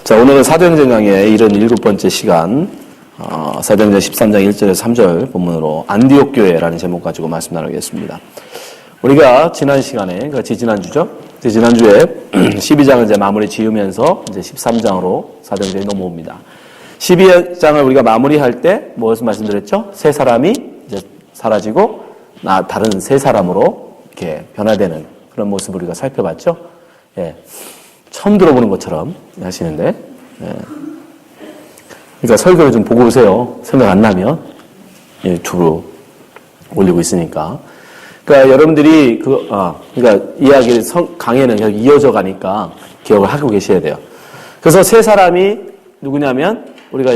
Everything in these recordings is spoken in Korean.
자, 오늘은 사도행전 강의의 77번째 시간, 사도행전 13장 1절에서 3절 본문으로 안디옥 교회라는 제목 가지고 말씀 나누겠습니다. 우리가 지난 시간에, 지난주죠? 지난주에 12장을 이제 마무리 지으면서 이제 13장으로 사도행전이 넘어옵니다. 12장을 우리가 마무리할 때 무엇을 말씀드렸죠? 세 사람이 이제 사라지고 다른 세 사람으로 이렇게 변화되는 그런 모습을 우리가 살펴봤죠? 예. 처음 들어보는 것처럼 하시는데, 예. 그러니까 설교를 좀 보고 오세요. 생각 안 나면 유튜브로 올리고 있으니까. 그러니까 여러분들이 그러니까 이야기 강의는 계속 이어져 가니까 기억을 하고 계셔야 돼요. 그래서 세 사람이 누구냐면 우리가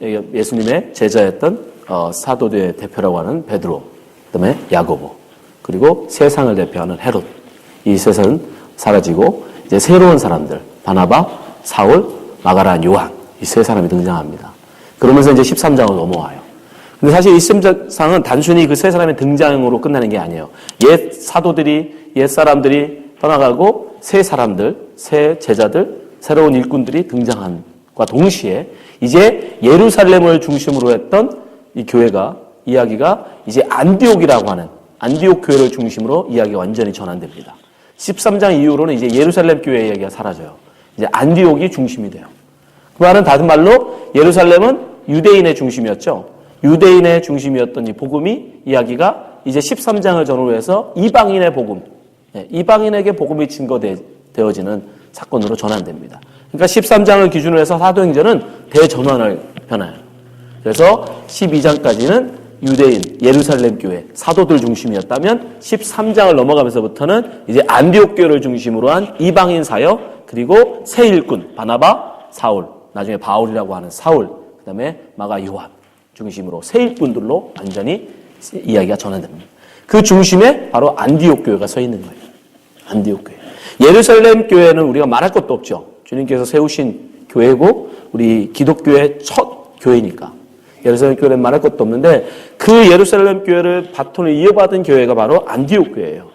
예수님의 제자였던 사도들의 대표라고 하는 베드로, 그다음에 야고보, 그리고 세상을 대표하는 헤롯. 이 셋은 사라지고 이제 새로운 사람들, 바나바, 사울, 마가라, 요한, 이 세 사람이 등장합니다. 그러면서 이제 13장으로 넘어와요. 근데 사실 이 13장은 단순히 그 세 사람의 등장으로 끝나는 게 아니에요. 옛 사도들이, 옛 사람들이 떠나가고 새 사람들, 새 제자들, 새로운 일꾼들이 등장한과 동시에 이제 예루살렘을 중심으로 했던 이 교회가, 이야기가 이제 안디옥이라고 하는 안디옥 교회를 중심으로 이야기가 완전히 전환됩니다. 13장 이후로는 이제 예루살렘 교회 이야기가 사라져요. 이제 안디옥이 중심이 돼요. 그 말은 다른 말로 예루살렘은 유대인의 중심이었죠. 유대인의 중심이었던 이 복음이 이야기가 이제 13장을 전후로 해서 이방인의 복음, 이방인에게 복음이 증거되어지는 사건으로 전환됩니다. 그러니까 13장을 기준으로 해서 사도행전은 대전환을 편해요. 그래서 12장까지는 유대인, 예루살렘 교회, 사도들 중심이었다면 13장을 넘어가면서부터는 이제 안디옥 교회를 중심으로 한 이방인 사역, 그리고 새 일꾼, 바나바, 사울, 나중에 바울이라고 하는 사울, 그 다음에 마가 요한 중심으로 새 일꾼들로 완전히 이야기가 전환됩니다. 그 중심에 바로 안디옥 교회가 서 있는 거예요. 안디옥 교회. 예루살렘 교회는 우리가 말할 것도 없죠. 주님께서 세우신 교회고 우리 기독교의 첫 교회니까. 예루살렘 교회는 말할 것도 없는데 그 예루살렘 교회를 바톤을 이어받은 교회가 바로 안디옥 교회예요.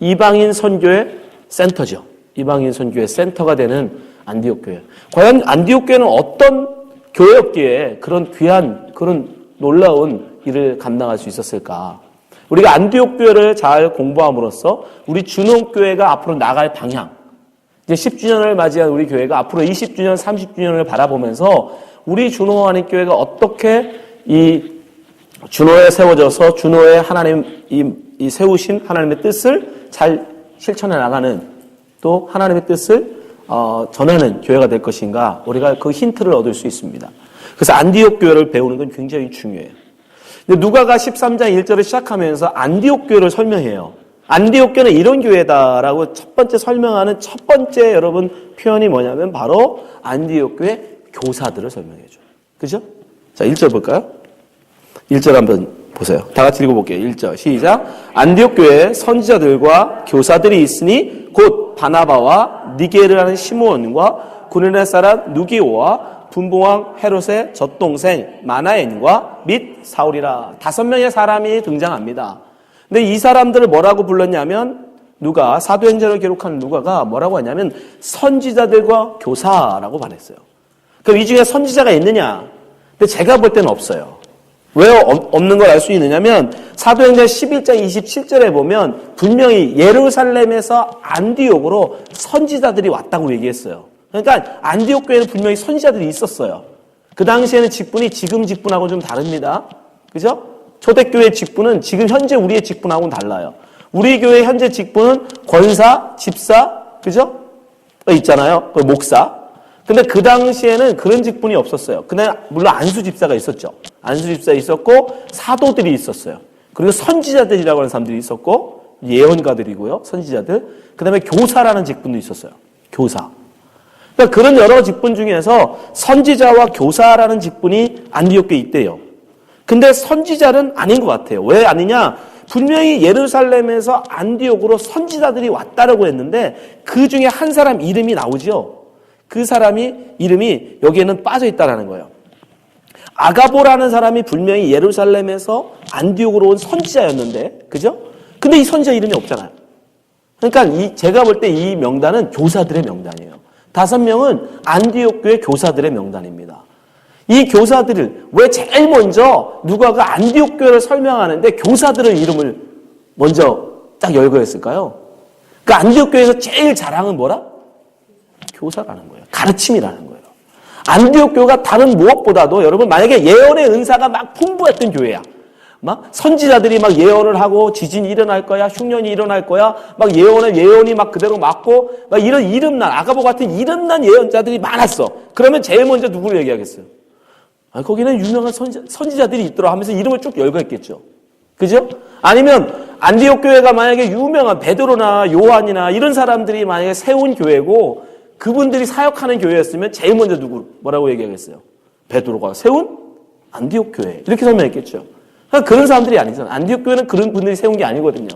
이방인 선교의 센터죠. 이방인 선교의 센터가 되는 안디옥 교회. 과연 안디옥 교회는 어떤 교회였기에 그런 귀한, 그런 놀라운 일을 감당할 수 있었을까? 우리가 안디옥 교회를 잘 공부함으로써 우리 준홍교회가 앞으로 나갈 방향, 이제 10주년을 맞이한 우리 교회가 앞으로 20주년, 30주년을 바라보면서 우리 준호하는 교회가 어떻게 이 준호에 세워져서 준호에 하나님 이 세우신 하나님의 뜻을 잘 실천해 나가는, 또 하나님의 뜻을 전하는 교회가 될 것인가, 우리가 그 힌트를 얻을 수 있습니다. 그래서 안디옥 교회를 배우는 건 굉장히 중요해요. 근데 누가가 13장 1절을 시작하면서 안디옥 교회를 설명해요. 안디옥 교회는 이런 교회다라고 첫 번째 설명하는 첫 번째 여러분 표현이 뭐냐면 바로 안디옥 교회 교사들을 설명해줘요. 그죠? 자, 1절 볼까요? 1절 한번 보세요. 다 같이 읽어볼게요. 1절 시작. 안디옥 교회에 선지자들과 교사들이 있으니 곧 바나바와 니게르라는 시므온과 구레네 사람 누기오와 분봉왕 헤롯의 젖동생 마나엔과 및 사울이라. 5명의 사람이 등장합니다. 근데 이 사람들을 뭐라고 불렀냐면 누가, 사도행전을 기록하는 누가가 뭐라고 하냐면 선지자들과 교사라고 말했어요. 그럼 이 중에 선지자가 있느냐? 근데 제가 볼 때는 없어요. 왜 없는 걸 알 수 있느냐면 사도행전 11장 27절에 보면 분명히 예루살렘에서 안디옥으로 선지자들이 왔다고 얘기했어요. 그러니까 안디옥 교회는 분명히 선지자들이 있었어요. 그 당시에는 직분이 지금 직분하고 좀 다릅니다. 그죠? 초대교회 직분은 지금 현재 우리의 직분하고는 달라요. 우리 교회 현재 직분은 권사, 집사, 그죠? 있잖아요. 그 목사. 근데 그 당시에는 그런 직분이 없었어요. 그냥 물론 안수 집사가 있었죠. 안수 집사 있었고 사도들이 있었어요. 그리고 선지자들이라고 하는 사람들이 있었고 예언가들이고요. 선지자들. 그다음에 교사라는 직분도 있었어요. 교사. 그러니까 그런 여러 직분 중에서 선지자와 교사라는 직분이 안디옥 교회에 있대요. 근데 선지자는 아닌 것 같아요. 왜 아니냐? 분명히 예루살렘에서 안디옥으로 선지자들이 왔다라고 했는데 그 중에 한 사람 이름이 나오죠. 그 사람이 이름이 여기에는 빠져 있다라는 거예요. 아가보라는 사람이 분명히 예루살렘에서 안디옥으로 온 선지자였는데, 그죠? 근데 이 선지자 이름이 없잖아요. 그러니까 제가 볼 때 이 명단은 교사들의 명단이에요. 5명은 안디옥 교회 교사들의 명단입니다. 이 교사들을 왜 제일 먼저 누가가 안디옥 교회를 설명하는데 교사들의 이름을 먼저 딱 열거했을까요? 그 안디옥 교회에서 제일 자랑은 뭐라? 교사라는 거예요. 가르침이라는 거예요. 안디옥 교회가 다른 무엇보다도 여러분 만약에 예언의 은사가 막 풍부했던 교회야. 막 선지자들이 막 예언을 하고 지진이 일어날 거야, 흉년이 일어날 거야, 막 예언이 막 그대로 맞고 막 이런 이름난 아가보 같은 이름난 예언자들이 많았어. 그러면 제일 먼저 누구를 얘기하겠어요? 거기는 유명한 선지자들이 있더라 하면서 이름을 쭉 열거했겠죠. 그죠? 아니면 안디옥 교회가 만약에 유명한 베드로나 요한이나 이런 사람들이 만약에 세운 교회고 그분들이 사역하는 교회였으면 제일 먼저 뭐라고 얘기하겠어요? 베드로가 세운 안디옥 교회 이렇게 설명했겠죠. 그러니까 그런 사람들이 아니잖아. 안디옥 교회는 그런 분들이 세운 게 아니거든요.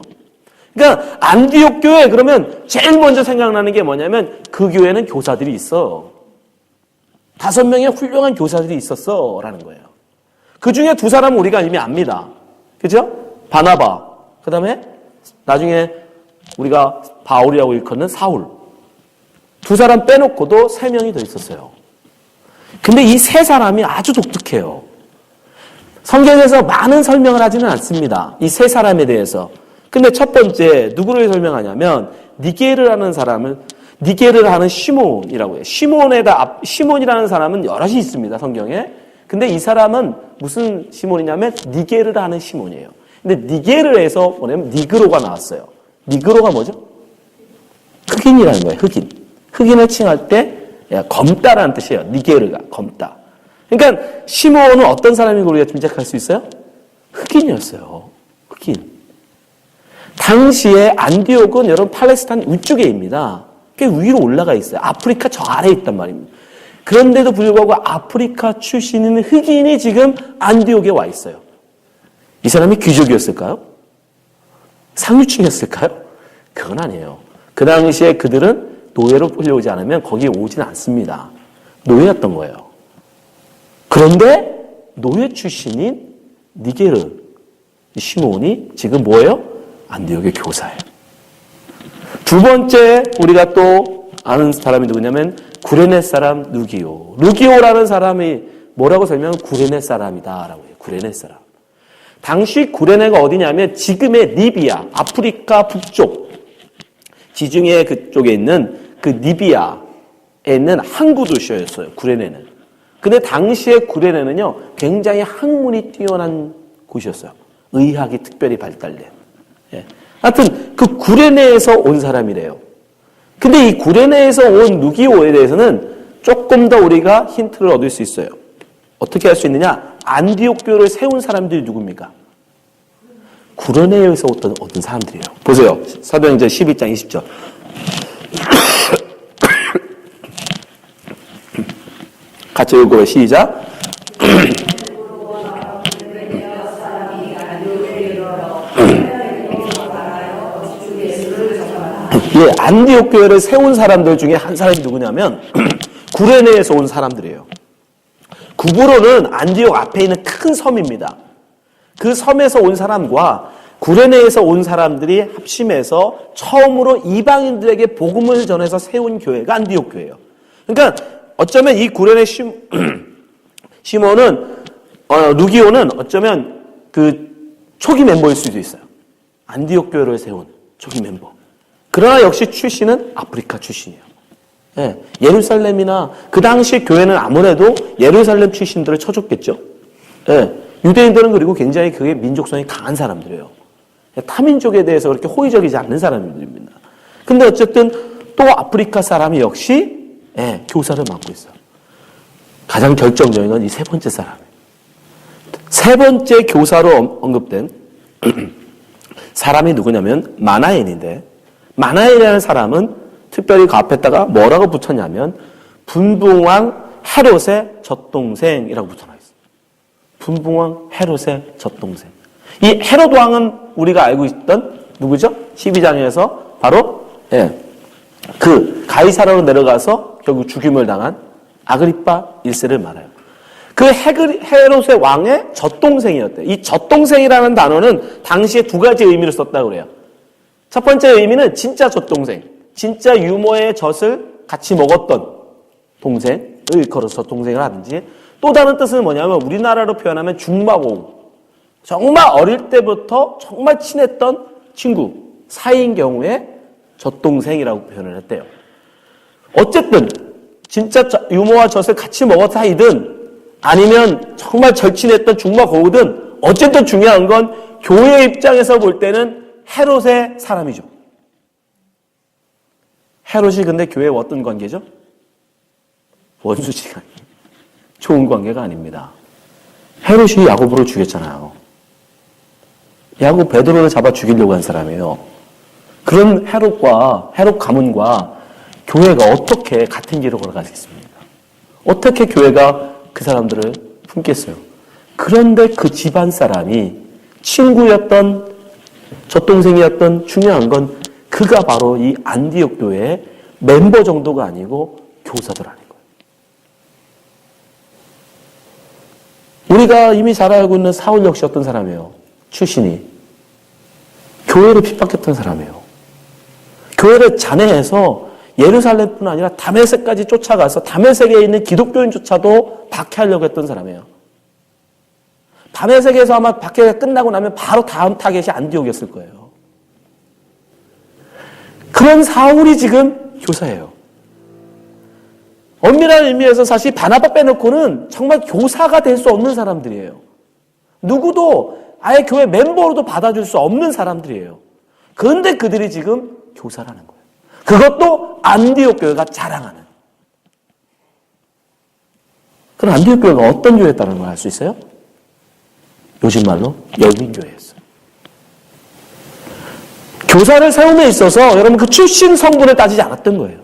그러니까 안디옥 교회 그러면 제일 먼저 생각나는 게 뭐냐면 그 교회는 교사들이 있어. 5명의 훌륭한 교사들이 있었어 라는 거예요. 그 중에 2사람은 우리가 이미 압니다. 그죠? 바나바, 그 다음에 나중에 우리가 바울이라고 일컫는 사울. 2사람 빼놓고도 3명이 더 있었어요. 근데 이 3사람이 아주 독특해요. 성경에서 많은 설명을 하지는 않습니다. 이 3사람에 대해서. 근데 첫 번째 누구를 설명하냐면 니게르라는 사람을 니게르를 하는 시몬이라고 해요. 시몬이라는 사람은 여럿이 있습니다. 성경에. 근데 이 사람은 무슨 시몬이냐면 니게르를 하는 시몬이에요. 근데 니게르에서 뭐냐면 니그로가 나왔어요. 니그로가 뭐죠? 흑인이라는 거예요. 흑인. 흑인을 칭할 때 검다라는 뜻이에요. 니게르가 검다. 그러니까 시몬은 어떤 사람이고 우리가 짐작할 수 있어요? 흑인이었어요. 흑인. 당시에 안디옥은 여러분 팔레스타인 위쪽에입니다. 꽤 위로 올라가 있어요. 아프리카 저 아래에 있단 말입니다. 그런데도 불구하고 아프리카 출신인 흑인이 지금 안디옥에 와 있어요. 이 사람이 귀족이었을까요? 상류층이었을까요? 그건 아니에요. 그 당시에 그들은 노예로 끌려오지 않으면 거기에 오지는 않습니다. 노예였던 거예요. 그런데 노예 출신인 니게르 시몬이 지금 뭐예요? 안디옥의 교사예요. 2번째 우리가 또 아는 사람이 누구냐면 구레네 사람 루기오. 루기오라는 사람이 뭐라고 설명하면 구레네 사람이다라고 해요. 구레네 사람. 당시 구레네가 어디냐면 지금의 리비아, 아프리카 북쪽 지중해 그쪽에 있는 그 리비아에 있는 항구 도시였어요. 구레네는. 근데 당시에 구레네는요 굉장히 학문이 뛰어난 곳이었어요. 의학이 특별히 발달된. 예. 하여튼 그 구레네에서 온 사람이래요. 근데 이 구레네에서 온 루기오에 대해서는 조금 더 우리가 힌트를 얻을 수 있어요. 어떻게 할 수 있느냐? 안디옥 교회를 세운 사람들이 누굽니까? 구레네에서 어떤 사람들이에요. 보세요. 사도행전 12장 20절. 같이 읽어요. 시작. 예, 안디옥 교회를 세운 사람들 중에 한 사람이 누구냐면 구레네에서 온 사람들이에요. 구브로는 안디옥 앞에 있는 큰 섬입니다. 그 섬에서 온 사람과 구레네에서 온 사람들이 합심해서 처음으로 이방인들에게 복음을 전해서 세운 교회가 안디옥 교회예요. 그러니까 어쩌면 이 구레네 시몬은 루기오는 어쩌면 그 초기 멤버일 수도 있어요. 안디옥 교회를 세운 초기 멤버. 그러나 역시 출신은 아프리카 출신이에요. 예, 예루살렘이나 그 당시 교회는 아무래도 예루살렘 출신들을 쳐줬겠죠. 예, 유대인들은 그리고 굉장히 그게 민족성이 강한 사람들이에요. 타민족에 대해서 그렇게 호의적이지 않는 사람들입니다. 근데 어쨌든 또 아프리카 사람이 역시 교사를 맡고 있어요. 가장 결정적인 건 이 3번째 사람이에요. 3번째 교사로 언급된 사람이 누구냐면 마나엔인데 마나엔이라는 사람은 특별히 그 앞에다가 뭐라고 붙였냐면 분봉왕 헤롯의 젖동생이라고 붙여놔 있어요. 분봉왕 헤롯의 젖동생. 이 헤롯 왕은 우리가 알고 있던 누구죠? 12장에서 바로 그 가이사라로 내려가서 결국 죽임을 당한 아그리파 1세를 말해요. 그 헤롯의 왕의 젖동생이었대요. 이 젖동생이라는 단어는 당시에 2가지 의미를 썼다고 그래요. 첫 번째 의미는 진짜 젖동생, 진짜 유모의 젖을 같이 먹었던 동생을 걸어서 동생을 하든지, 또 다른 뜻은 뭐냐면 우리나라로 표현하면 중마고우, 정말 어릴 때부터 정말 친했던 친구 사이인 경우에 젖동생이라고 표현을 했대요. 어쨌든 진짜 유모와 젖을 같이 먹었던 사이든 아니면 정말 절친했던 중마고우든 어쨌든 중요한 건 교회 입장에서 볼 때는 헤롯의 사람이죠. 헤롯이 근데 교회에 어떤 관계죠? 원수지간. 좋은 관계가 아닙니다. 헤롯이 야고보를 죽였잖아요. 야고보 베드로를 잡아 죽이려고 한 사람이에요. 그런 헤롯 가문과 교회가 어떻게 같은 길을 걸어가겠습니까? 어떻게 교회가 그 사람들을 품겠어요? 그런데 그 집안 사람이 친구였던 젖동생이었던, 중요한 건 그가 바로 이 안디옥 교회의 멤버 정도가 아니고 교사들 아닌 거예요. 우리가 이미 잘 알고 있는 사울 역시 어떤 사람이에요? 출신이 교회를 핍박했던 사람이에요. 교회를 잔해해서 예루살렘뿐 아니라 다메섹까지 쫓아가서 다메섹에 있는 기독교인조차도 박해하려고 했던 사람이에요. 다메섹에서 아마 박해가 끝나고 나면 바로 다음 타겟이 안디옥이었을 거예요. 그런 사울이 지금 교사예요. 엄밀한 의미에서 사실 바나바 빼놓고는 정말 교사가 될 수 없는 사람들이에요. 누구도 아예 교회 멤버로도 받아줄 수 없는 사람들이에요. 그런데 그들이 지금 교사라는 거예요. 그것도 안디옥 교회가 자랑하는. 그럼 안디옥 교회가 어떤 교회였다는 걸 알 수 있어요? 요즘 말로 여민교회였어요. 교사를 세움에 있어서 여러분 그 출신 성분을 따지지 않았던 거예요.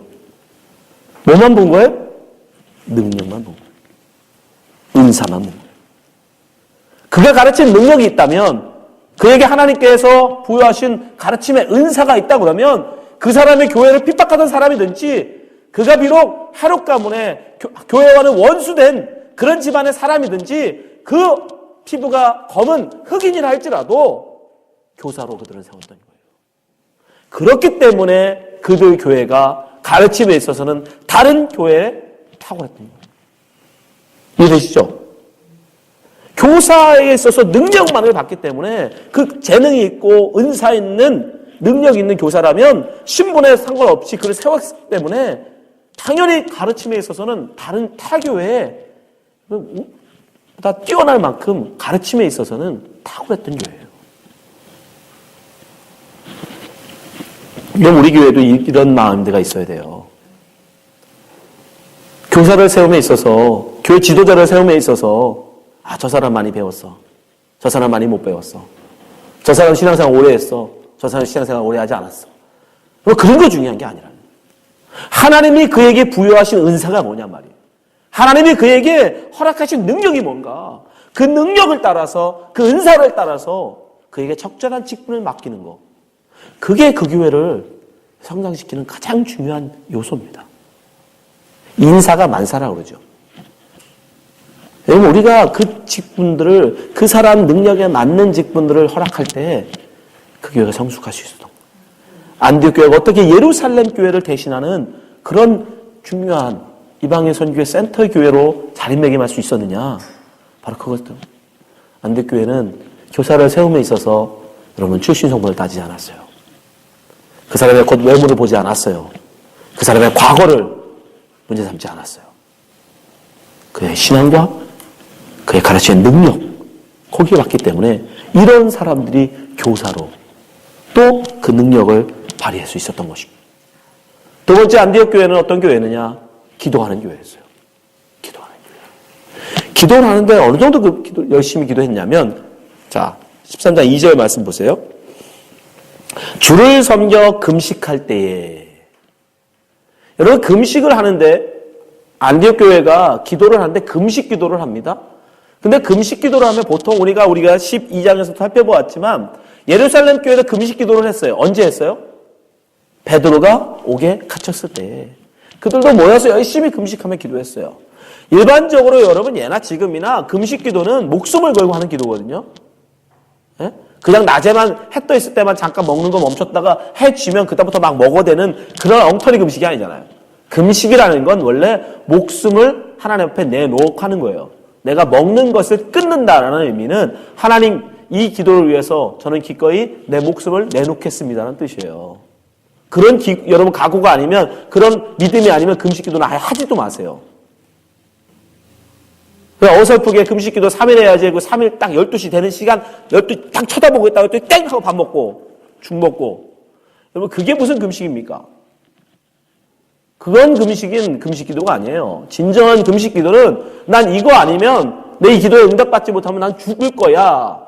뭐만 본 거예요? 능력만 본 거예요. 은사만 본 거예요. 그가 가르친 능력이 있다면, 그에게 하나님께서 부여하신 가르침의 은사가 있다고 그러면 그 사람의 교회를 핍박하던 사람이든지, 그가 비록 헤롯 가문의 교회와는 원수된 그런 집안의 사람이든지, 그 피부가 검은 흑인이라 할지라도 교사로 그들을 세웠던 거예요. 그렇기 때문에 그들 교회가 가르침에 있어서는 다른 교회에 탁월했던 거예요. 이해되시죠? 교사에 있어서 능력만을 받기 때문에 그 재능이 있고 은사 있는 능력 있는 교사라면 신분에 상관없이 그를 세웠기 때문에 당연히 가르침에 있어서는 다른 타교회에 다 뛰어날 만큼 가르침에 있어서는 탁월했던 교회예요. 그럼 우리 교회도 이런 마음대가 있어야 돼요. 교사를 세움에 있어서, 교회 지도자를 세움에 있어서, 저 사람 많이 배웠어. 저 사람 많이 못 배웠어. 저 사람 신앙생활 오래 했어. 저 사람 신앙생활 오래 하지 않았어. 그런 거 중요한 게 아니라, 하나님이 그에게 부여하신 은사가 뭐냐 말이에요. 하나님이 그에게 허락하신 능력이 뭔가, 그 능력을 따라서, 그 은사를 따라서 그에게 적절한 직분을 맡기는 거, 그게 그 교회를 성장시키는 가장 중요한 요소입니다. 인사가 만사라고 그러죠. 여러분, 우리가 그 직분들을, 그 사람 능력에 맞는 직분들을 허락할 때 그 교회가 성숙할 수 있었던 거예요. 안디옥 교회가 어떻게 예루살렘 교회를 대신하는 그런 중요한 이방인 선교회 센터 교회로 자리매김할 수 있었느냐? 바로 그것도. 안디옥 교회는 교사를 세움에 있어서 여러분 출신 성분을 따지지 않았어요. 그 사람의 곧 외모를 보지 않았어요. 그 사람의 과거를 문제 삼지 않았어요. 그의 신앙과 그의 가르치는 능력, 거기에 왔기 때문에 이런 사람들이 교사로 또 그 능력을 발휘할 수 있었던 것입니다. 두 번째, 안디옥 교회는 어떤 교회느냐? 기도하는 교회였어요. 기도하는 교회. 기도를 하는데 어느 정도 열심히 기도했냐면, 자, 13장 2절 말씀 보세요. 주를 섬겨 금식할 때에. 여러분, 금식을 하는데, 안디옥 교회가 기도를 하는데 금식 기도를 합니다. 근데 금식 기도를 하면 보통 우리가 12장에서도 살펴보았지만 예루살렘 교회도 금식 기도를 했어요. 언제 했어요? 베드로가 옥에 갇혔을 때. 그들도 모여서 열심히 금식하며 기도했어요. 일반적으로 여러분 예나 지금이나 금식 기도는 목숨을 걸고 하는 기도거든요. 예? 그냥 낮에만 해 떠 있을 때만 잠깐 먹는 거 멈췄다가 해 지면 그다음부터 막 먹어대는 그런 엉터리 금식이 아니잖아요. 금식이라는 건 원래 목숨을 하나님 앞에 내놓고 하는 거예요. 내가 먹는 것을 끊는다라는 의미는 하나님 이 기도를 위해서 저는 기꺼이 내 목숨을 내놓겠습니다라는 뜻이에요. 그런 여러분 각오가 아니면 그런 믿음이 아니면 금식 기도는 아예 하지도 마세요. 어설프게 금식 기도 3일 해야지 그 3일 딱 12시 되는 시간 12시 딱 쳐다보고 있다가 12시 땡 하고 밥 먹고 죽 먹고 여러분 그게 무슨 금식입니까? 그건 금식 기도가 아니에요. 진정한 금식 기도는 난 이거 아니면 내 이 기도에 응답받지 못하면 난 죽을 거야.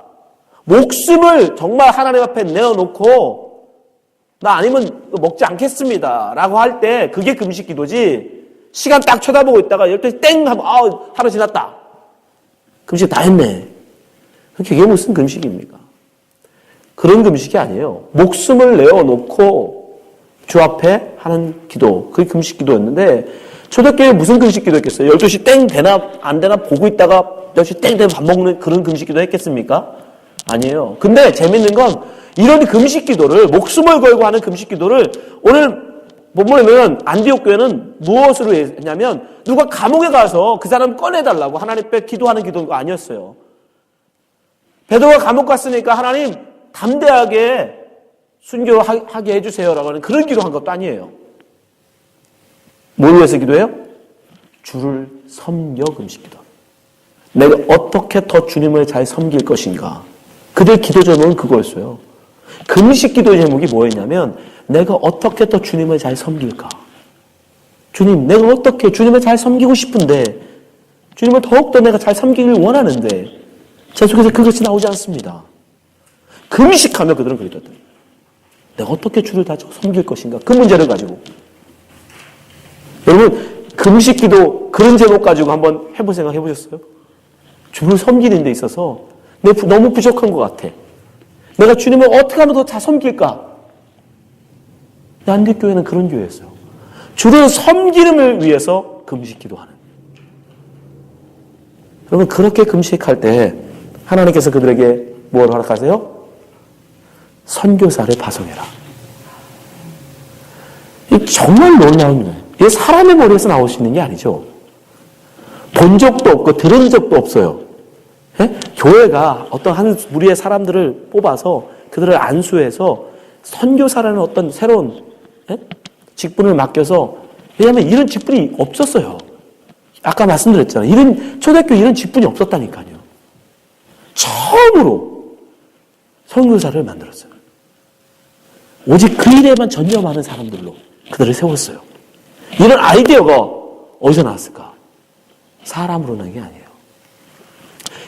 목숨을 정말 하나님 앞에 내어놓고 나 아니면 먹지 않겠습니다 라고 할 때 그게 금식 기도지 시간 딱 쳐다보고 있다가 12시 땡 하면 하루 지났다. 금식 다 했네. 그게 무슨 금식입니까? 그런 금식이 아니에요. 목숨을 내어놓고 주 앞에 하는 기도, 그게 금식 기도였는데 초대교회 무슨 금식 기도했겠어요? 12시 땡 되나 안 되나 보고 있다가 12시 땡 되면 밥 먹는 그런 금식 기도 했겠습니까? 아니에요. 근데 재밌는 건 이런 금식 기도를 목숨을 걸고 하는 금식 기도를 오늘 본문에 보면 안디옥 교회는 무엇으로 했냐면 누가 감옥에 가서 그 사람 꺼내달라고 하나님 앞에 기도하는 기도가 아니었어요. 베드로가 감옥 갔으니까 하나님 담대하게 순교하게 해주세요라고 하는 그런 기도한 것도 아니에요. 뭘 위해서 기도해요? 주를 섬겨 금식 기도. 내가 어떻게 더 주님을 잘 섬길 것인가. 그들 기도 제목은 그거였어요. 금식 기도 제목이 뭐였냐면 내가 어떻게 더 주님을 잘 섬길까. 주님, 내가 어떻게 주님을 잘 섬기고 싶은데 주님을 더욱더 내가 잘 섬기길 원하는데 제 속에서 그것이 나오지 않습니다. 금식하며 그들은 그랬거든요. 내가 어떻게 주를 다 섬길 것인가. 그 문제를 가지고. 여러분 금식 기도 그런 제목 가지고 한번 해볼 생각 해보셨어요? 주를 섬기는 데 있어서 내가 너무 부족한 것 같아. 내가 주님을 어떻게 하면 더 잘 섬길까? 안디옥교회는 그런 교회였어요. 주를 섬기름을 위해서 금식 기도하는. 여러분 그렇게 금식할 때 하나님께서 그들에게 뭘 허락하세요? 선교사를 파송해라. 이 정말 놀라운 거예요. 이게 사람의 머리에서 나올 수 있는 게 아니죠. 본 적도 없고 들은 적도 없어요. 예? 교회가 어떤 한 무리의 사람들을 뽑아서 그들을 안수해서 선교사라는 어떤 새로운 직분을 맡겨서 왜냐하면 이런 직분이 없었어요. 아까 말씀드렸잖아요. 초대교회 이런 직분이 없었다니까요. 처음으로 선교사를 만들었어요. 오직 그 일에만 전념하는 사람들로 그들을 세웠어요. 이런 아이디어가 어디서 나왔을까? 사람으로 난 게 아니에요.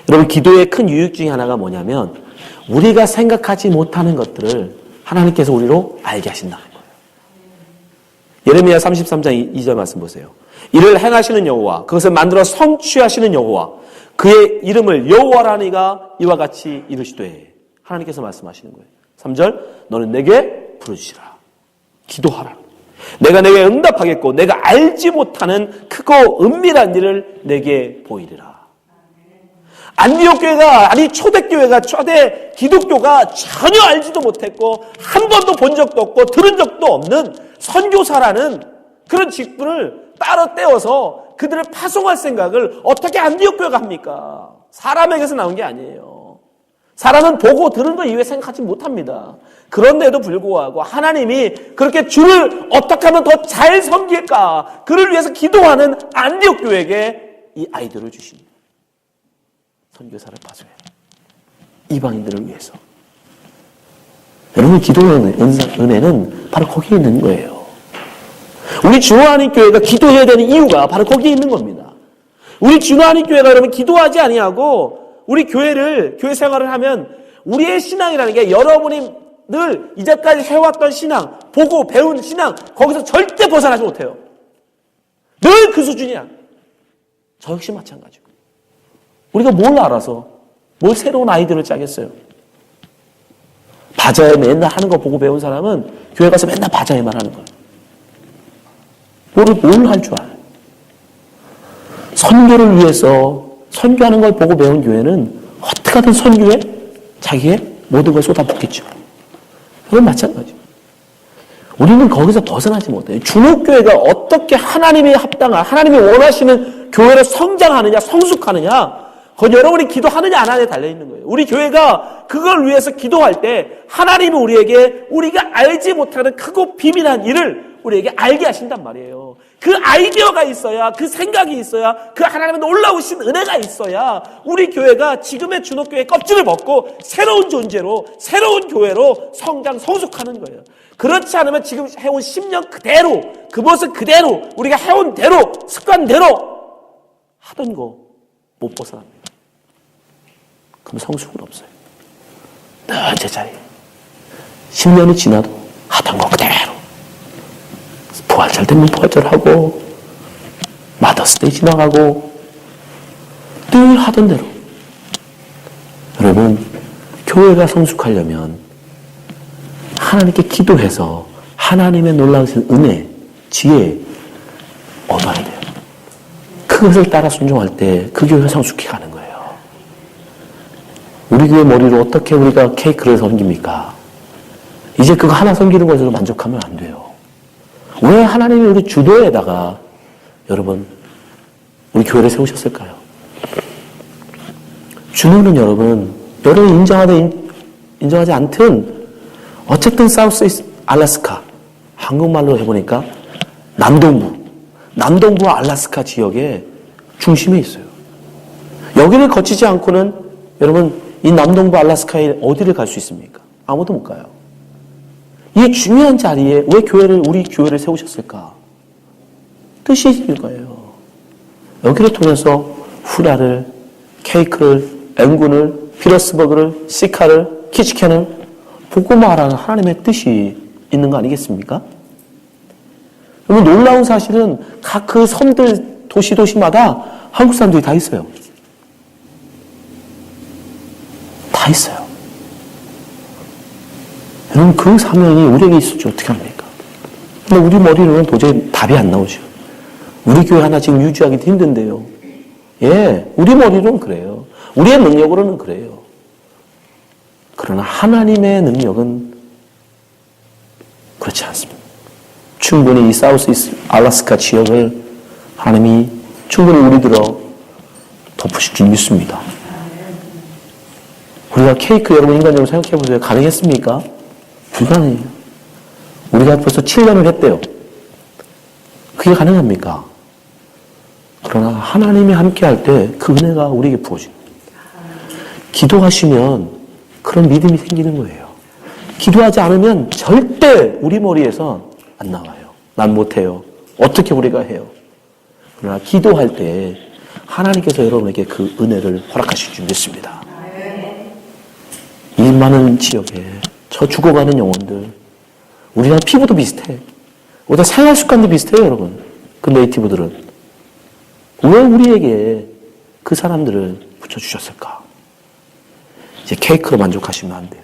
여러분 기도의 큰 유익 중에 하나가 뭐냐면 우리가 생각하지 못하는 것들을 하나님께서 우리로 알게 하신다는 거예요. 예레미야 33장 2절 말씀 보세요. 이를 행하시는 여호와 그것을 만들어 성취하시는 여호와 그의 이름을 여호와라니가 이와 같이 이르시되 하나님께서 말씀하시는 거예요. 3절 너는 내게 부르시라. 기도하라. 내가 내게 응답하겠고 내가 알지 못하는 크고 은밀한 일을 내게 보이리라. 안디옥 교회가 아니 초대교회가 초대 기독교가 전혀 알지도 못했고 한 번도 본 적도 없고 들은 적도 없는 선교사라는 그런 직분을 따로 떼어서 그들을 파송할 생각을 어떻게 안디옥 교회가 합니까? 사람에게서 나온 게 아니에요. 사람은 보고 들은 것 이외에 생각하지 못합니다. 그런데도 불구하고 하나님이 그렇게 주를 어떻게 하면 더 잘 섬길까 그를 위해서 기도하는 안디옥 교회에게 이 아이디어를 주십니다. 선교사를 파송해. 이방인들을 위해서. 여러분 기도의 은혜는 바로 거기에 있는 거예요. 우리 주하나님 교회가 기도해야 되는 이유가 바로 거기에 있는 겁니다. 우리 주하나님 교회가 여러분 기도하지 아니하고 우리 교회 생활을 하면 우리의 신앙이라는 게 여러분이 늘 이제까지 해왔던 신앙, 보고 배운 신앙 거기서 절대 벗어나지 못해요. 늘 그 수준이야. 저 역시 마찬가지고. 우리가 뭘 알아서 뭘 새로운 아이디어를 짜겠어요. 바자회 맨날 하는 거 보고 배운 사람은 교회 가서 맨날 바자회만 하는 거예요. 뭘 할 줄 알아요. 선교를 위해서 선교하는 걸 보고 배운 교회는 어떻게든 선교에 자기의 모든 걸 쏟아붓겠죠. 그건 마찬가지예요. 우리는 거기서 벗어나지 못해요. 주목교회가 어떻게 하나님이 합당한, 하나님이 원하시는 교회로 성장하느냐, 성숙하느냐, 그건 여러분이 기도하느냐 안 하느냐에 달려있는 거예요. 우리 교회가 그걸 위해서 기도할 때 하나님은 우리에게 우리가 알지 못하는 크고 비밀한 일을 우리에게 알게 하신단 말이에요. 그 아이디어가 있어야, 그 생각이 있어야, 그 하나님의 놀라우신 은혜가 있어야 우리 교회가 지금의 주목교회의 껍질을 벗고 새로운 존재로, 새로운 교회로 성장, 성숙하는 거예요. 그렇지 않으면 지금 해온 10년 그대로, 그 모습 그대로, 우리가 해온 대로, 습관대로 하던 거 못 벗어납니다. 그럼 성숙은 없어요. 늘 제자리에 10년이 지나도 하던 거 그대로, 부활절 되면 부활절하고 마더스데이 지나가고 늘 하던 대로. 여러분, 교회가 성숙하려면 하나님께 기도해서 하나님의 놀라우신 은혜, 지혜 얻어야 돼요. 그것을 따라 순종할 때 그 교회가 성숙해 가는 거예요. 우리 교회 머리로 어떻게 우리가 케이크를 섬깁니까? 이제 그거 하나 섬기는 것으로 만족하면 안 돼요. 왜 하나님이 우리 주도에다가 여러분 우리 교회를 세우셨을까요? 주도는 여러분 인정하지 않든 어쨌든 사우스 알래스카, 한국말로 해보니까 남동부와 알래스카 지역의 중심에 있어요. 여기를 거치지 않고는 여러분 이 남동부 알래스카에 어디를 갈 수 있습니까? 아무도 못 가요. 이 중요한 자리에 왜 우리 교회를 세우셨을까? 뜻이 있을 거예요. 여기를 통해서 후라를, 케이크를, 앵군을, 피러스버그를, 시카를, 키치캔을 복음화하라는 하나님의 뜻이 있는 거 아니겠습니까? 여러분, 놀라운 사실은 각 그 섬들, 도시마다 한국 사람들이 다 있어요. 다 있어요. 여러분, 그 사명이 우리에게 있을지 어떻게 합니까? 근데 우리 머리로는 도저히 답이 안 나오죠. 우리 교회 하나 지금 유지하기도 힘든데요. 예, 우리 머리로는 그래요. 우리의 능력으로는 그래요. 그러나 하나님의 능력은 그렇지 않습니다. 충분히 이 사우스 알래스카 지역을 하나님이 충분히 우리들어 덮으실 줄 믿습니다. 우리가 케이크 여러분 인간적으로 생각해 보세요. 가능했습니까? 불가능해요. 우리가 벌써 7년을 했대요. 그게 가능합니까? 그러나 하나님이 함께 할 때 그 은혜가 우리에게 부어집니다. 기도하시면 그런 믿음이 생기는 거예요. 기도하지 않으면 절대 우리 머리에서 안 나와요. 난 못해요. 어떻게 우리가 해요? 그러나 기도할 때 하나님께서 여러분에게 그 은혜를 허락하실 줄 믿습니다. 이 많은 지역에 저 죽어가는 영혼들, 우리랑 피부도 비슷해. 우리가 생활 습관도 비슷해요, 여러분. 그 네이티브들은. 왜 우리에게 그 사람들을 붙여주셨을까? 이제 케이크로 만족하시면 안 돼요.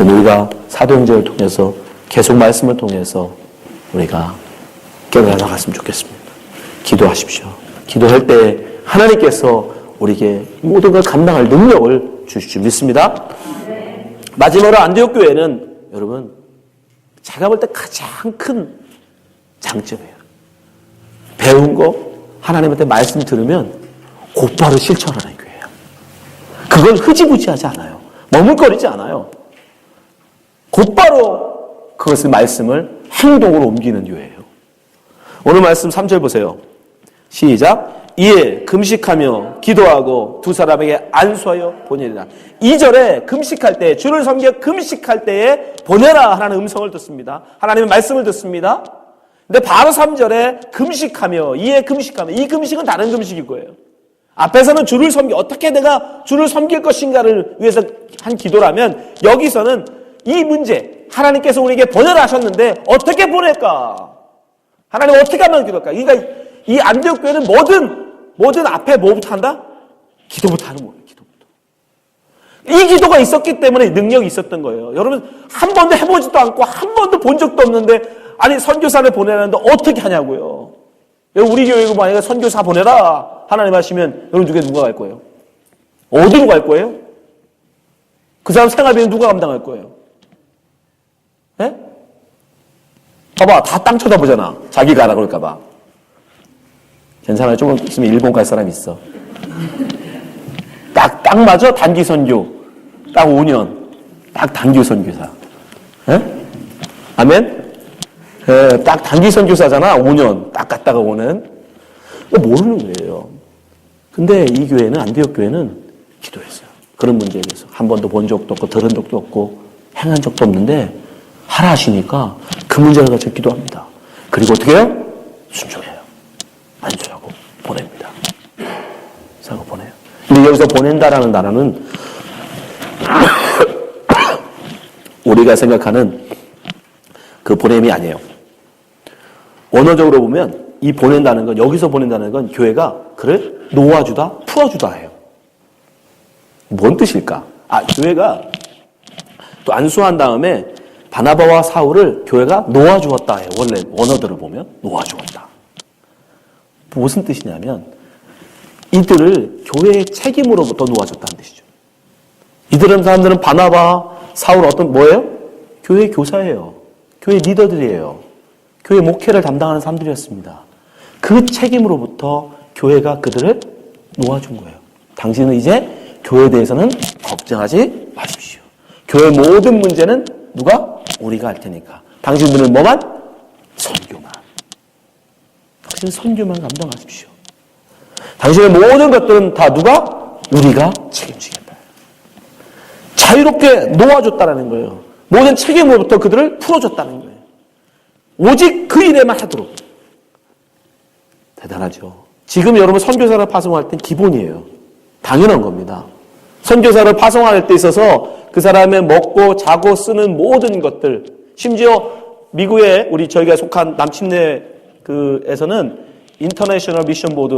우리가 사도행전을 통해서 계속 말씀을 통해서 우리가 깨달아 나갔으면 좋겠습니다. 기도하십시오. 기도할 때 하나님께서 우리에게 모든 걸 감당할 능력을 주실 줄 믿습니다. 마지막으로 안디옥 교회는 여러분 제가 볼 때 가장 큰 장점이에요. 배운 거 하나님한테 말씀 들으면 곧바로 실천하는 교회예요. 그걸 흐지부지하지 않아요. 머물거리지 않아요. 곧바로 그것을 말씀을 행동으로 옮기는 교회예요. 오늘 말씀 3절 보세요. 시작. 이에 금식하며 기도하고 두 사람에게 안수하여 보내리라. 2절에 금식할 때, 주를 섬겨 금식할 때에 보내라 하라는 음성을 듣습니다. 하나님의 말씀을 듣습니다. 근데 바로 3절에 금식하며, 이에 금식하며, 이 금식은 다른 금식일 거예요. 앞에서는 주를 섬겨, 어떻게 내가 주를 섬길 것인가를 위해서 한 기도라면, 여기서는 이 문제, 하나님께서 우리에게 보내라 하셨는데 어떻게 보낼까? 하나님 어떻게 하면 기도할까? 그러니까 이 안디옥 교회는 뭐든 앞에 뭐부터 한다? 기도부터 하는 거예요. 기도부터. 이 기도가 있었기 때문에 능력이 있었던 거예요. 여러분 한 번도 해보지도 않고 한 번도 본 적도 없는데 아니 선교사를 보내라는데 어떻게 하냐고요. 여러분 우리 교회가 만약에 선교사 보내라 하나님 하시면 여러분 중에 누가 갈 거예요? 어디로 갈 거예요? 그 사람 생활비는 누가 감당할 거예요? 네? 봐봐, 다 땅 쳐다보잖아. 자기 가라 그럴까봐. 괜찮아요. 조금 있으면 일본 갈 사람 있어. 딱 맞아. 단기 선교. 딱 5년. 딱 단기 선교사. 에? 아멘? 딱 단기 선교사잖아. 5년. 딱 갔다가 오는. 모르는 거예요. 근데 이 교회는, 안디옥 교회는 기도했어요. 그런 문제에 대해서. 한 번도 본 적도 없고, 들은 적도 없고, 행한 적도 없는데, 하라 하시니까 그 문제를 가지고 기도합니다. 그리고 어떻게 해요? 순종해요. 안수하고 보냅니다. 사고 보내요. 근데 여기서 보낸다라는 단어는 우리가 생각하는 그 보냄이 아니에요. 원어적으로 보면 이 보낸다는 건, 여기서 보낸다는 건 교회가 그를 놓아주다, 풀어주다 해요. 뭔 뜻일까? 교회가 또 안수한 다음에 바나바와 사울을 교회가 놓아주었다 해요. 원래 원어들을 보면 놓아주었다. 무슨 뜻이냐면 이들을 교회의 책임으로부터 놓아줬다는 뜻이죠. 이들은 사람들은 바나바, 사울 뭐예요? 교회 교사예요. 교회 리더들이에요. 교회 목회를 담당하는 사람들이었습니다. 그 책임으로부터 교회가 그들을 놓아준 거예요. 당신은 이제 교회에 대해서는 걱정하지 마십시오. 교회 모든 문제는 누가? 우리가 할 테니까. 당신들은 뭐만? 선교만. 당신은 선교만 감당하십시오. 당신의 모든 것들은 다 누가? 우리가 책임지겠다. 자유롭게 놓아줬다는 거예요. 모든 책임으로부터 그들을 풀어줬다는 거예요. 오직 그 일에만 하도록. 대단하죠. 지금 여러분 선교사를 파송할 땐 기본이에요. 당연한 겁니다. 선교사를 파송할 때 있어서 그 사람의 먹고 자고 쓰는 모든 것들, 심지어 미국에 저희가 속한 남침내에서는 인터내셔널 미션 보드,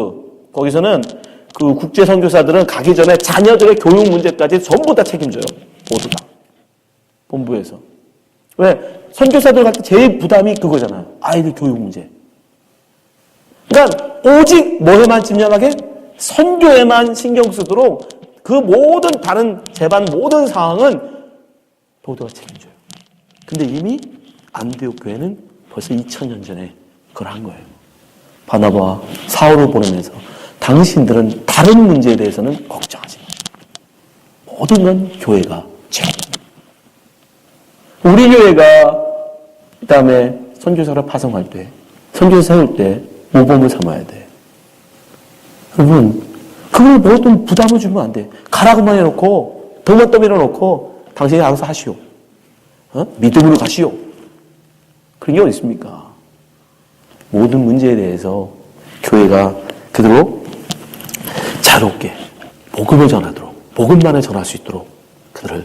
거기서는 그 국제 선교사들은 가기 전에 자녀들의 교육 문제까지 전부 다 책임져요. 모두 다. 본부에서. 왜? 선교사들 갈 때 제일 부담이 그거잖아요. 아이들 교육 문제. 그러니까 오직 뭐에만 집념하게? 선교에만 신경 쓰도록 그 모든 다른 재반 모든 상황은 모두가 책임져요. 근데 이미 안디옥 교회는 벌써 2000년 전에 그걸 한 거예요. 바나바와 사울을 보내면서 당신들은 다른 문제에 대해서는 걱정하지 마세요. 모든 건 교회가 책임집니다. 우리 교회가 그다음에 선교사를 파송할 때, 선교사 세울 때 모범을 삼아야 돼. 여러분, 그걸 모든 부담을 주면 안 돼. 가라고만 해놓고, 돈만 떠밀어 놓고, 당신이 알아서 하시오. 믿음으로 가시오. 그런 게 어디 있습니까? 모든 문제에 대해서 교회가 그대로 자유롭게 복음을 전하도록, 복음만을 전할 수 있도록 그들을,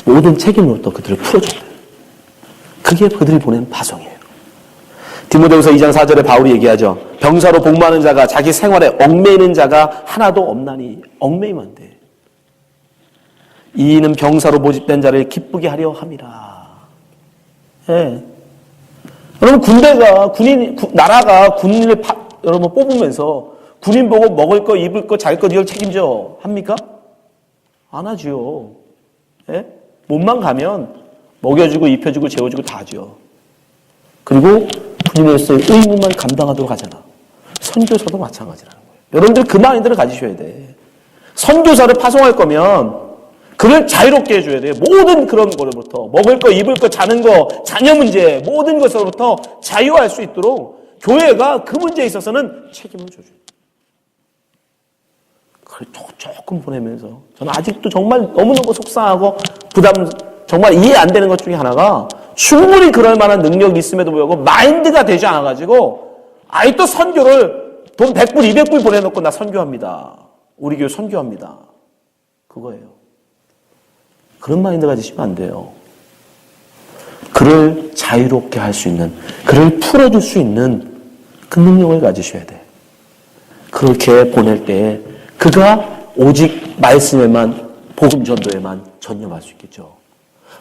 모든 책임으로부터 그들을 풀어줘야 돼요. 그게 그들이 보낸 파송이에요. 디모데후서 2장 4절에 바울이 얘기하죠. 병사로 복무하는 자가 자기 생활에 얽매이는 자가 하나도 없나니. 얽매이면 안 돼. 이는 병사로 모집된 자를 기쁘게 하려 함이라. 예. 여러분 군대가 나라가 군인을 여러분 뽑으면서 군인 보고 먹을 거, 입을 거, 잘 거 이걸 책임져 합니까? 안 하지요. 예? 몸만 가면 먹여주고 입혀주고 재워주고 다 하죠. 그리고 군인으로서의 의무만 감당하도록 하잖아. 선교사도 마찬가지라는 거예요. 여러분들 그 마인드를 가지셔야 돼. 선교사를 파송할 거면 그를 자유롭게 해줘야 돼요. 모든 그런 거로부터 먹을 거, 입을 거, 자는 거, 자녀 문제 모든 것으로부터 자유할 수 있도록 교회가 그 문제에 있어서는 책임을 져줘요. 그걸 조금 보내면서 저는 아직도 정말 너무너무 속상하고 정말 이해 안 되는 것 중에 하나가 충분히 그럴 만한 능력이 있음에도 불구하고 마인드가 되지 않아가지고 아직도 선교를 돈 100불, 200불 보내놓고 나 선교합니다. 우리 교회 선교합니다. 그거예요. 그런 마인드 가지시면 안 돼요. 그를 자유롭게 할 수 있는, 그를 풀어줄 수 있는 그 능력을 가지셔야 돼. 그렇게 보낼 때 그가 오직 말씀에만, 복음 전도에만 전념할 수 있겠죠.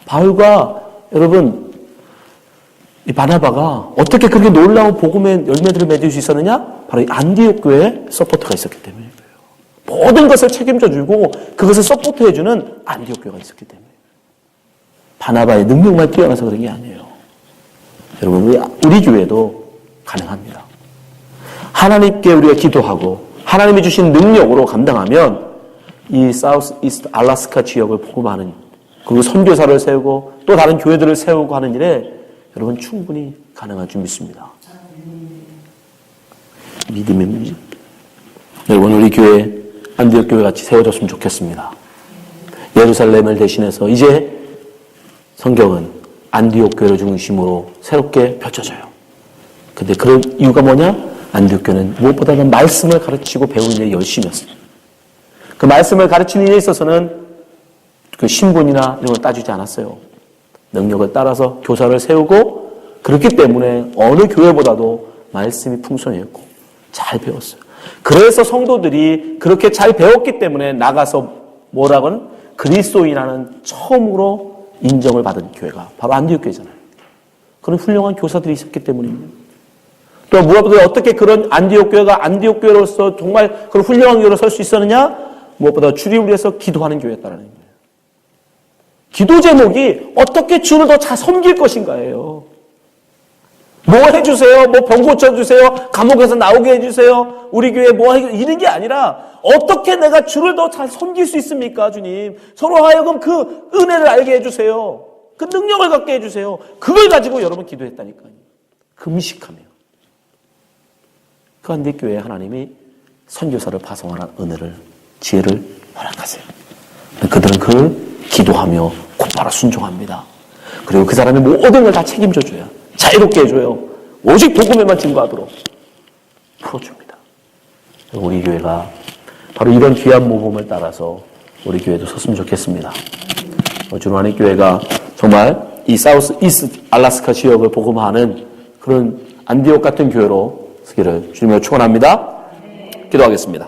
바울과 여러분 이 바나바가 어떻게 그렇게 놀라운 복음의 열매들을 맺을 수 있었느냐? 바로 이 안디옥 교회에 서포트가 있었기 때문이에요. 모든 것을 책임져주고 그것을 서포트해주는 안디옥 교회가 있었기 때문에. 바나바의 능력만 뛰어나서 그런 게 아니에요. 여러분, 우리 교회도 가능합니다. 하나님께 우리가 기도하고 하나님이 주신 능력으로 감당하면 이 사우스 이스트 알래스카 지역을 복음하는, 그리고 선교사를 세우고 또 다른 교회들을 세우고 하는 일에 여러분 충분히 가능한 줄 믿습니다. 믿음의 문제. 여러분, 우리 교회 안디옥 교회 같이 세워졌으면 좋겠습니다. 예루살렘을 대신해서 이제 성경은 안디옥 교회를 중심으로 새롭게 펼쳐져요. 근데 그런 이유가 뭐냐? 안디옥 교회는 무엇보다는 말씀을 가르치고 배우는 일에 열심히 했어요. 그 말씀을 가르치는 일에 있어서는 그 신분이나 이런 걸 따지지 않았어요. 능력을 따라서 교사를 세우고, 그렇기 때문에 어느 교회보다도 말씀이 풍성했고 잘 배웠어요. 그래서 성도들이 그렇게 잘 배웠기 때문에 나가서 뭐라고는 그리스도인이라는 처음으로 인정을 받은 교회가 바로 안디옥 교회잖아요. 그런 훌륭한 교사들이 있었기 때문입니다. 또 무엇보다 어떻게 그런 안디옥 교회가 안디옥 교회로서 정말 그런 훌륭한 교회로 설 수 있었느냐? 무엇보다 주를 위해서 기도하는 교회였다는 거예요. 기도 제목이 어떻게 주를 더 잘 섬길 것인가예요. 뭐 해주세요? 뭐 병 고쳐주세요? 감옥에서 나오게 해주세요? 우리 교회 뭐 이런 게 아니라 어떻게 내가 주를 더 잘 섬길 수 있습니까, 주님? 서로 하여금 그 은혜를 알게 해주세요. 그 능력을 갖게 해주세요. 그걸 가지고 여러분 기도했다니까요. 금식하며. 그 안디옥 교회에 하나님이 선교사를 파송하는 은혜를, 지혜를 허락하세요. 그들은 그걸 기도하며 곧바로 순종합니다. 그리고 그 사람의 모든 걸 다 책임져줘요. 자유롭게 해줘요. 오직 복음에만 증거하도록 풀어줍니다. 우리 교회가 바로 이런 귀한 모범을 따라서 우리 교회도 섰으면 좋겠습니다. 주로 안의 교회가 정말 이 사우스 이스트 알래스카 지역을 복음하는 그런 안디옥 같은 교회로 서기를 주님으로 축원합니다. 기도하겠습니다.